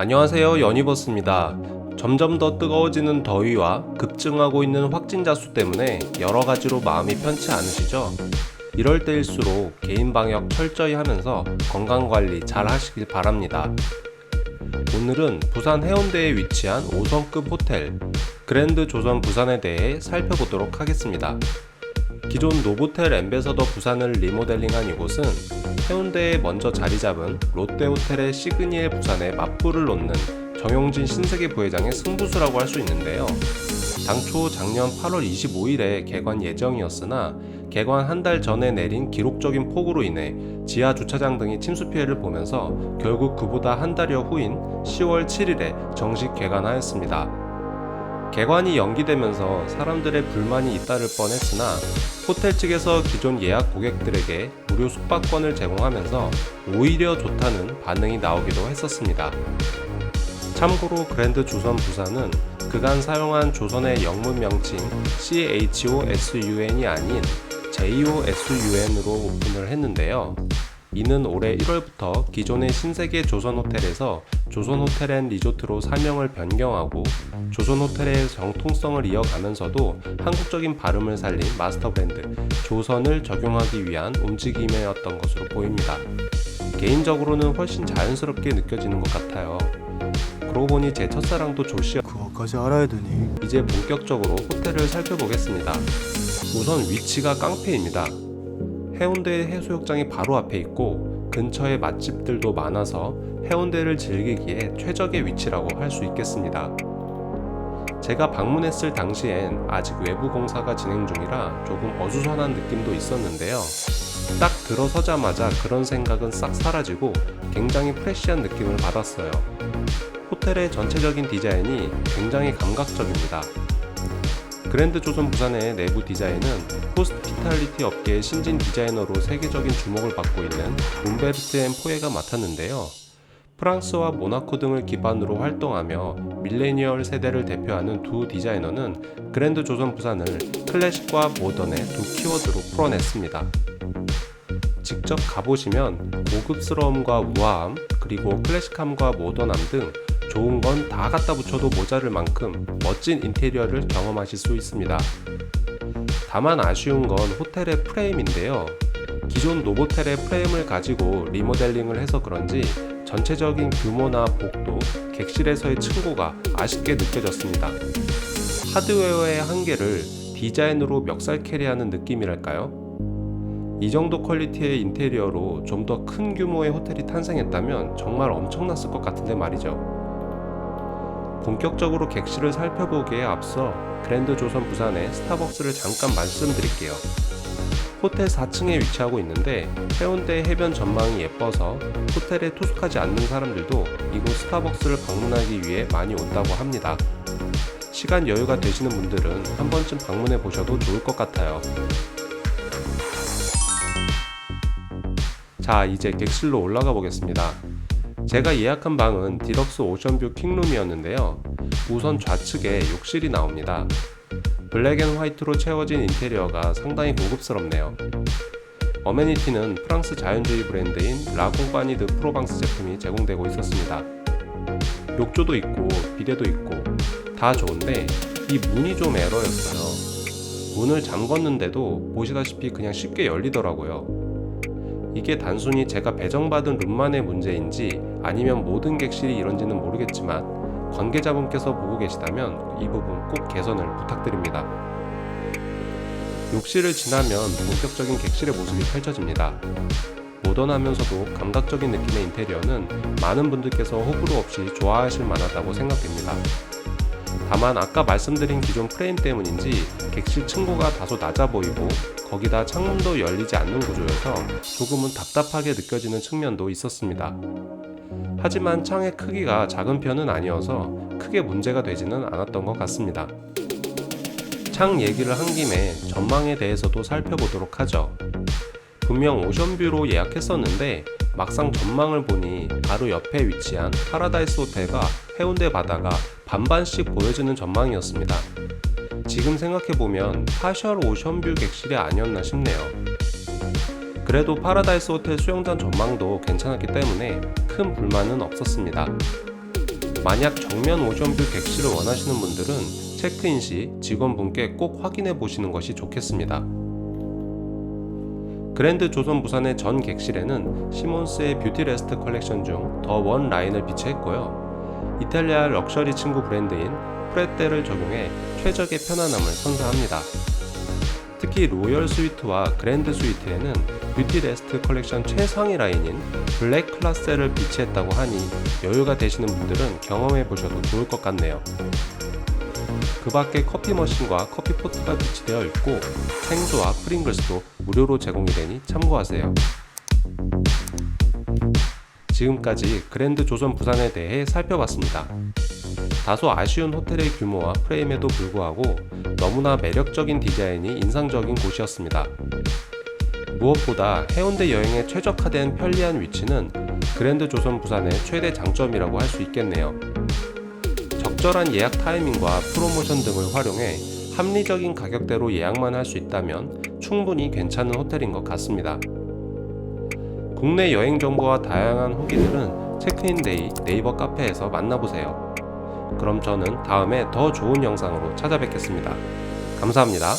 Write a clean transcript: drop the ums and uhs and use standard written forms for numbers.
안녕하세요, 연희버스입니다. 점점 더 뜨거워지는 더위와 급증하고 있는 확진자 수 때문에 여러 가지로 마음이 편치 않으시죠? 이럴 때일수록 개인 방역 철저히 하면서 건강관리 잘 하시길 바랍니다. 오늘은 부산 해운대에 위치한 5성급 호텔 그랜드 조선 부산에 대해 살펴보도록 하겠습니다. 기존 노보텔 엠베서더 부산을 리모델링한 이곳은 해운대에 먼저 자리잡은 롯데호텔의 시그니엘 부산에 맞불을 놓는 정용진 신세계 부회장의 승부수라고 할 수 있는데요. 당초 작년 8월 25일에 개관 예정이었으나 개관 한 달 전에 내린 기록적인 폭우로 인해 지하 주차장 등이 침수 피해를 보면서 결국 그보다 한 달여 후인 10월 7일에 정식 개관하였습니다. 개관이 연기되면서 사람들의 불만이 잇따를 뻔했으나 호텔 측에서 기존 예약 고객들에게 무료 숙박권을 제공하면서 오히려 좋다는 반응이 나오기도 했었습니다. 참고로 그랜드 조선 부산은 그간 사용한 조선의 영문 명칭 CHOSUN이 아닌 JOSUN으로 오픈을 했는데요. 이는 올해 1월부터 기존의 신세계 조선호텔에서 조선호텔&리조트로 사명을 변경하고 조선호텔의 정통성을 이어가면서도 한국적인 발음을 살린 마스터 브랜드 조선을 적용하기 위한 움직임이었던 것으로 보입니다. 개인적으로는 훨씬 자연스럽게 느껴지는 것 같아요. 그러고 보니 제 첫사랑도 조씨였. 그거까지 알아야 되니? 이제 본격적으로 호텔을 살펴보겠습니다. 우선 위치가 깡패입니다. 해운대 해수욕장이 바로 앞에 있고 근처에 맛집들도 많아서 해운대를 즐기기에 최적의 위치라고 할 수 있겠습니다. 제가 방문했을 당시엔 아직 외부 공사가 진행 중이라 조금 어수선한 느낌도 있었는데요. 딱 들어서자마자 그런 생각은 싹 사라지고 굉장히 프레시한 느낌을 받았어요. 호텔의 전체적인 디자인이 굉장히 감각적입니다. 그랜드 조선 부산의 내부 디자인은 호스피탈리티 업계의 신진 디자이너로 세계적인 주목을 받고 있는 룸베르트 앤 포에가 맡았는데요. 프랑스와 모나코 등을 기반으로 활동하며 밀레니얼 세대를 대표하는 두 디자이너는 그랜드 조선 부산을 클래식과 모던의 두 키워드로 풀어냈습니다. 직접 가보시면 고급스러움과 우아함, 그리고 클래식함과 모던함 등 좋은 건 다 갖다 붙여도 모자랄 만큼 멋진 인테리어를 경험하실 수 있습니다. 다만 아쉬운 건 호텔의 프레임인데요. 기존 노보텔의 프레임을 가지고 리모델링을 해서 그런지 전체적인 규모나 복도, 객실에서의 층고가 아쉽게 느껴졌습니다. 하드웨어의 한계를 디자인으로 멱살캐리하는 느낌이랄까요? 이 정도 퀄리티의 인테리어로 좀 더 큰 규모의 호텔이 탄생했다면 정말 엄청났을 것 같은데 말이죠. 본격적으로 객실을 살펴보기에 앞서 그랜드 조선 부산의 스타벅스를 잠깐 말씀드릴게요. 호텔 4층에 위치하고 있는데 해운대 해변 전망이 예뻐서 호텔에 투숙하지 않는 사람들도 이곳 스타벅스를 방문하기 위해 많이 온다고 합니다. 시간 여유가 되시는 분들은 한 번쯤 방문해 보셔도 좋을 것 같아요. 자, 이제 객실로 올라가 보겠습니다. 제가 예약한 방은 디럭스 오션뷰 킹룸이었는데요. 우선 좌측에 욕실이 나옵니다. 블랙 앤 화이트로 채워진 인테리어가 상당히 고급스럽네요. 어메니티는 프랑스 자연주의 브랜드인 라콩파니 드 프로방스 제품이 제공되고 있었습니다. 욕조도 있고 비데도 있고 다 좋은데 이 문이 좀 에러였어요. 문을 잠궜는데도 보시다시피 그냥 쉽게 열리더라고요. 이게 단순히 제가 배정받은 룸만의 문제인지 아니면 모든 객실이 이런지는 모르겠지만 관계자분께서 보고 계시다면 이 부분 꼭 개선을 부탁드립니다. 욕실을 지나면 본격적인 객실의 모습이 펼쳐집니다. 모던하면서도 감각적인 느낌의 인테리어는 많은 분들께서 호불호 없이 좋아하실 만하다고 생각됩니다. 다만 아까 말씀드린 기존 프레임 때문인지 객실 층고가 다소 낮아 보이고 거기다 창문도 열리지 않는 구조여서 조금은 답답하게 느껴지는 측면도 있었습니다. 하지만 창의 크기가 작은 편은 아니어서 크게 문제가 되지는 않았던 것 같습니다. 창 얘기를 한 김에 전망에 대해서도 살펴보도록 하죠. 분명 오션뷰로 예약했었는데 막상 전망을 보니 바로 옆에 위치한 파라다이스 호텔과 해운대 바다가 반반씩 보여지는 전망이었습니다. 지금 생각해보면 파셜 오션뷰 객실이 아니었나 싶네요. 그래도 파라다이스 호텔 수영장 전망도 괜찮았기 때문에 큰 불만은 없었습니다. 만약 정면 오션뷰 객실을 원하시는 분들은 체크인 시 직원분께 꼭 확인해 보시는 것이 좋겠습니다. 그랜드 조선 부산의 전 객실에는 시몬스의 뷰티 레스트 컬렉션 중 더 원 라인을 비치했고요. 이탈리아 럭셔리 친구 브랜드인 프레떼를 적용해 최적의 편안함을 선사합니다. 특히 로열 스위트와 그랜드 스위트에는 뷰티 레스트 컬렉션 최상위 라인인 블랙 클라스를 비치했다고 하니 여유가 되시는 분들은 경험해 보셔도 좋을 것 같네요. 그 밖에 커피 머신과 커피 포트가 비치되어 있고 생수와 프링글스도 무료로 제공이 되니 참고하세요. 지금까지 그랜드 조선 부산에 대해 살펴봤습니다. 다소 아쉬운 호텔의 규모와 프레임에도 불구하고 너무나 매력적인 디자인이 인상적인 곳이었습니다. 무엇보다 해운대 여행에 최적화된 편리한 위치는 그랜드 조선 부산의 최대 장점이라고 할 수 있겠네요. 적절한 예약 타이밍과 프로모션 등을 활용해 합리적인 가격대로 예약만 할 수 있다면 충분히 괜찮은 호텔인 것 같습니다. 국내 여행 정보와 다양한 후기들은 체크인데이 네이버 카페에서 만나보세요. 그럼 저는 다음에 더 좋은 영상으로 찾아뵙겠습니다. 감사합니다.